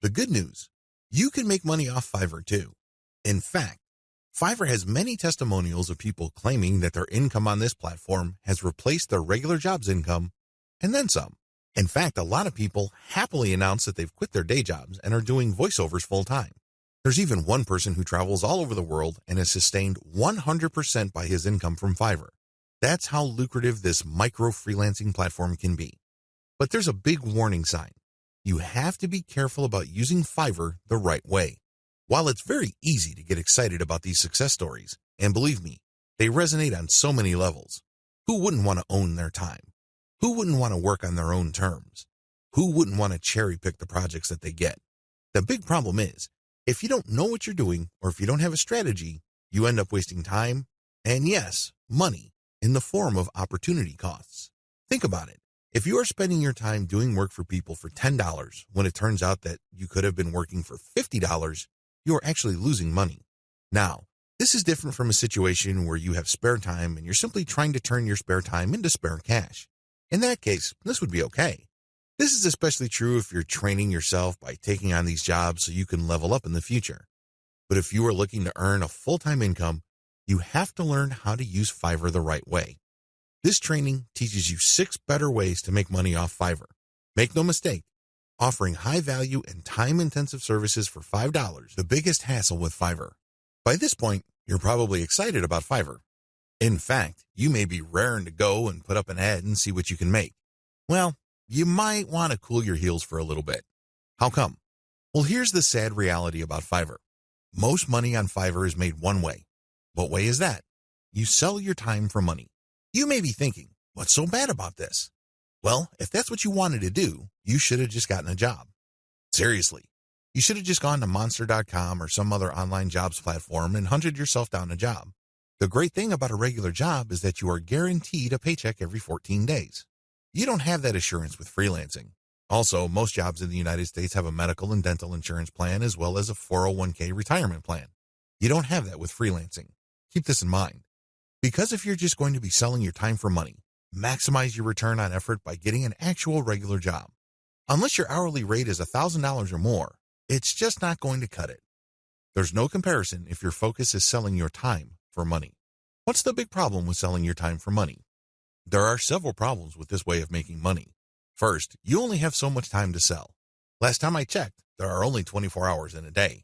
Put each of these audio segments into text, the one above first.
The good news, you can make money off Fiverr too. In fact, Fiverr has many testimonials of people claiming that their income on this platform has replaced their regular job's income and then some. In fact, a lot of people happily announce that they've quit their day jobs and are doing voiceovers full time. There's even one person who travels all over the world and is sustained 100% by his income from Fiverr. That's how lucrative this micro freelancing platform can be. But there's a big warning sign. You have to be careful about using Fiverr the right way. While it's very easy to get excited about these success stories, and believe me, they resonate on so many levels. Who wouldn't want to own their time? Who wouldn't want to work on their own terms? Who wouldn't want to cherry pick the projects that they get? The big problem is, if you don't know what you're doing or if you don't have a strategy, you end up wasting time and, yes, money in the form of opportunity costs. Think about it. If you are spending your time doing work for people for $10 when it turns out that you could have been working for $50, you are actually losing money. Now, this is different from a situation where you have spare time and you're simply trying to turn your spare time into spare cash. In that case, this would be okay. This is especially true if you're training yourself by taking on these jobs so you can level up in the future. But if you are looking to earn a full-time income, you have to learn how to use Fiverr the right way. This training teaches you 6 better ways to make money off Fiverr. Make no mistake, offering high-value and time-intensive services for $5, the biggest hassle with Fiverr. By this point, you're probably excited about Fiverr. In fact, you may be raring to go and put up an ad and see what you can make. Well, you might want to cool your heels for a little bit. How come? Well, here's the sad reality about Fiverr. Most money on Fiverr is made one way. What way is that? You sell your time for money. You may be thinking, what's so bad about this? Well, if that's what you wanted to do, you should have just gotten a job. Seriously, you should have just gone to monster.com or some other online jobs platform and hunted yourself down a job. The great thing about a regular job is that you are guaranteed a paycheck every 14 days. You don't have that assurance with freelancing. Also, most jobs in the United States have a medical and dental insurance plan as well as a 401k retirement plan. You don't have that with freelancing. Keep this in mind. Because if you're just going to be selling your time for money, maximize your return on effort by getting an actual regular job. Unless your hourly rate is $1,000 or more, it's just not going to cut it. There's no comparison if your focus is selling your time for money. What's the big problem with selling your time for money? There are several problems with this way of making money. First, you only have so much time to sell. Last time I checked, there are only 24 hours in a day.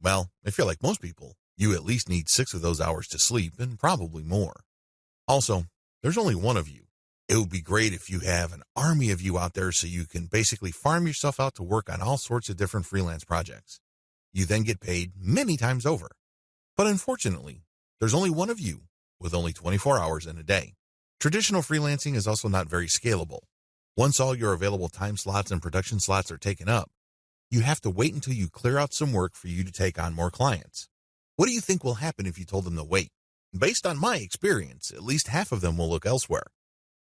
Well, if you're like most people, you at least need 6 of those hours to sleep and probably more. Also, there's only one of you. It would be great if you have an army of you out there so you can basically farm yourself out to work on all sorts of different freelance projects. You then get paid many times over. But unfortunately, there's only one of you with only 24 hours in a day. Traditional freelancing is also not very scalable. Once all your available time slots and production slots are taken up, you have to wait until you clear out some work for you to take on more clients. What do you think will happen if you told them to wait? Based on my experience, at least half of them will look elsewhere.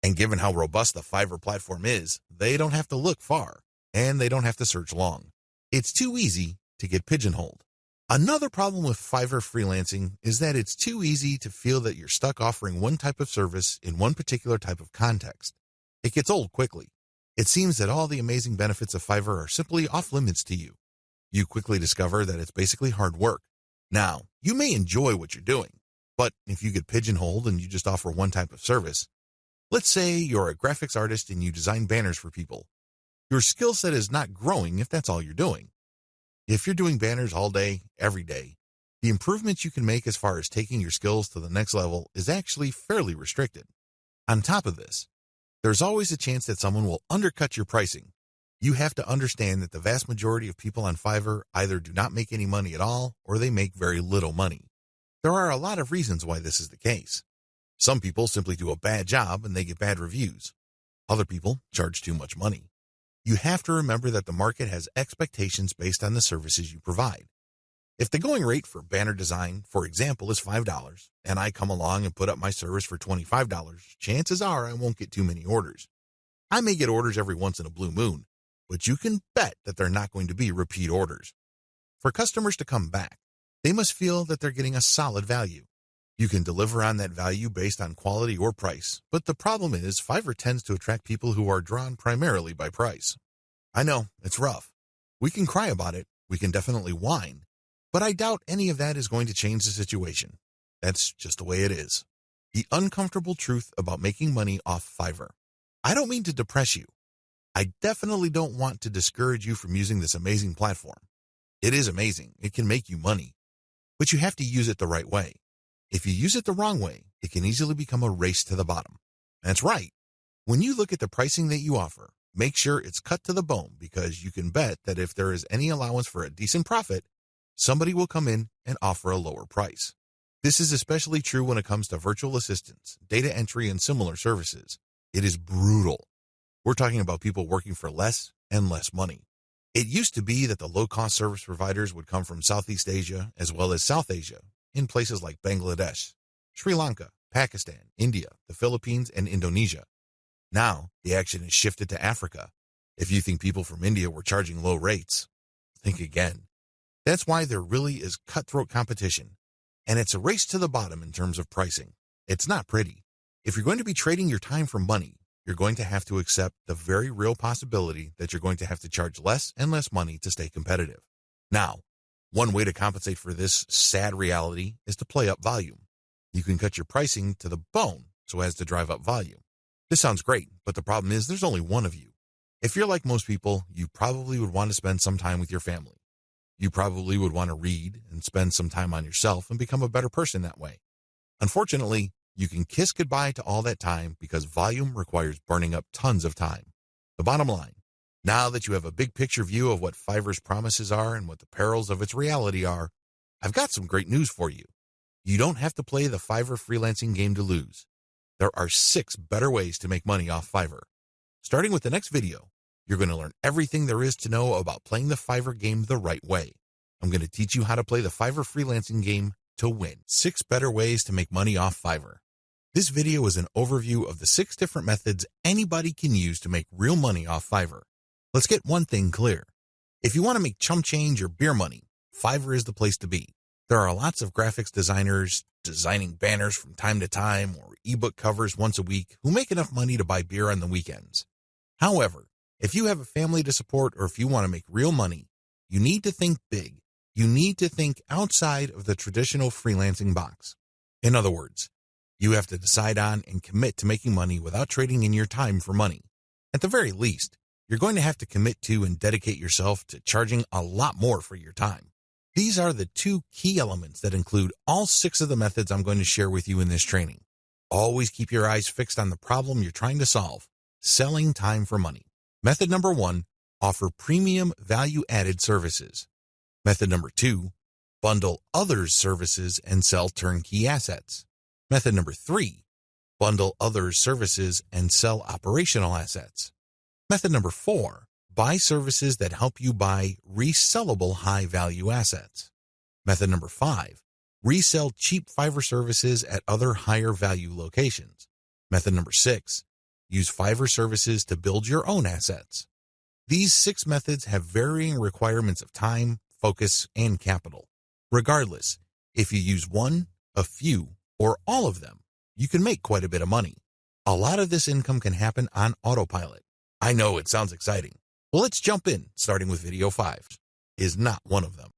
And given how robust the Fiverr platform is, they don't have to look far, and they don't have to search long. It's too easy to get pigeonholed. Another problem with Fiverr freelancing is that it's too easy to feel that you're stuck offering one type of service in one particular type of context. It gets old quickly. It seems that all the amazing benefits of Fiverr are simply off limits to you. You quickly discover that it's basically hard work. Now, you may enjoy what you're doing, but if you get pigeonholed and you just offer one type of service, let's say you're a graphics artist and you design banners for people, your skill set is not growing if that's all you're doing. If you're doing banners all day, every day, the improvements you can make as far as taking your skills to the next level is actually fairly restricted. On top of this, there's always a chance that someone will undercut your pricing. You have to understand that the vast majority of people on Fiverr either do not make any money at all or they make very little money. There are a lot of reasons why this is the case. Some people simply do a bad job and they get bad reviews. Other people charge too much money. You have to remember that the market has expectations based on the services you provide. If the going rate for banner design, for example, is $5, and I come along and put up my service for $25, chances are I won't get too many orders. I may get orders every once in a blue moon, but you can bet that they're not going to be repeat orders. For customers to come back, they must feel that they're getting a solid value. You can deliver on that value based on quality or price, but the problem is Fiverr tends to attract people who are drawn primarily by price. I know, it's rough. We can cry about it, we can definitely whine, but I doubt any of that is going to change the situation. That's just the way it is. The uncomfortable truth about making money off Fiverr. I don't mean to depress you. I definitely don't want to discourage you from using this amazing platform. It is amazing. It can make you money, but you have to use it the right way. If you use it the wrong way, it can easily become a race to the bottom. That's right. When you look at the pricing that you offer, make sure it's cut to the bone, because you can bet that if there is any allowance for a decent profit, somebody will come in and offer a lower price. This is especially true when it comes to virtual assistants, data entry, and similar services. It is brutal. We're talking about people working for less and less money. It used to be that the low-cost service providers would come from Southeast Asia as well as South Asia, in places like Bangladesh, Sri Lanka, Pakistan, India, the Philippines, and Indonesia. Now, the action has shifted to Africa. If you think people from India were charging low rates, think again. That's why there really is cutthroat competition, and it's a race to the bottom in terms of pricing. It's not pretty. If you're going to be trading your time for money, you're going to have to accept the very real possibility that you're going to have to charge less and less money to stay competitive. Now, one way to compensate for this sad reality is to play up volume. You can cut your pricing to the bone so as to drive up volume. This sounds great, but the problem is there's only one of you. If you're like most people, you probably would want to spend some time with your family. You probably would want to read and spend some time on yourself and become a better person that way. Unfortunately, you can kiss goodbye to all that time because volume requires burning up tons of time. The bottom line, now that you have a big picture view of what Fiverr's promises are and what the perils of its reality are, I've got some great news for you. You don't have to play the Fiverr freelancing game to lose. There are 6 better ways to make money off Fiverr. Starting with the next video, you're going to learn everything there is to know about playing the Fiverr game the right way. I'm going to teach you how to play the Fiverr freelancing game to win. 6 better ways to make money off Fiverr. This video is an overview of the 6 different methods anybody can use to make real money off Fiverr. Let's get one thing clear. If you want to make chump change or beer money, Fiverr is the place to be. There are lots of graphics designers designing banners from time to time or ebook covers once a week who make enough money to buy beer on the weekends. However, if you have a family to support or if you want to make real money, you need to think big. You need to think outside of the traditional freelancing box. In other words, you have to decide on and commit to making money without trading in your time for money. At the very least, you're going to have to commit to and dedicate yourself to charging a lot more for your time. These are the 2 key elements that include all 6 of the methods I'm going to share with you in this training. Always keep your eyes fixed on the problem you're trying to solve, selling time for money. Method number 1, offer premium value-added services. Method number 2, bundle others' services and sell turnkey assets. Method number 3, bundle others' services and sell operational assets. Method number 4, buy services that help you buy resellable high-value assets. Method number 5, resell cheap Fiverr services at other higher-value locations. Method number 6, use Fiverr services to build your own assets. These 6 methods have varying requirements of time, focus, and capital. Regardless, if you use one, a few, or all of them, you can make quite a bit of money. A lot of this income can happen on autopilot. I know it sounds exciting. Well, let's jump in, starting with video 5. Is not one of them.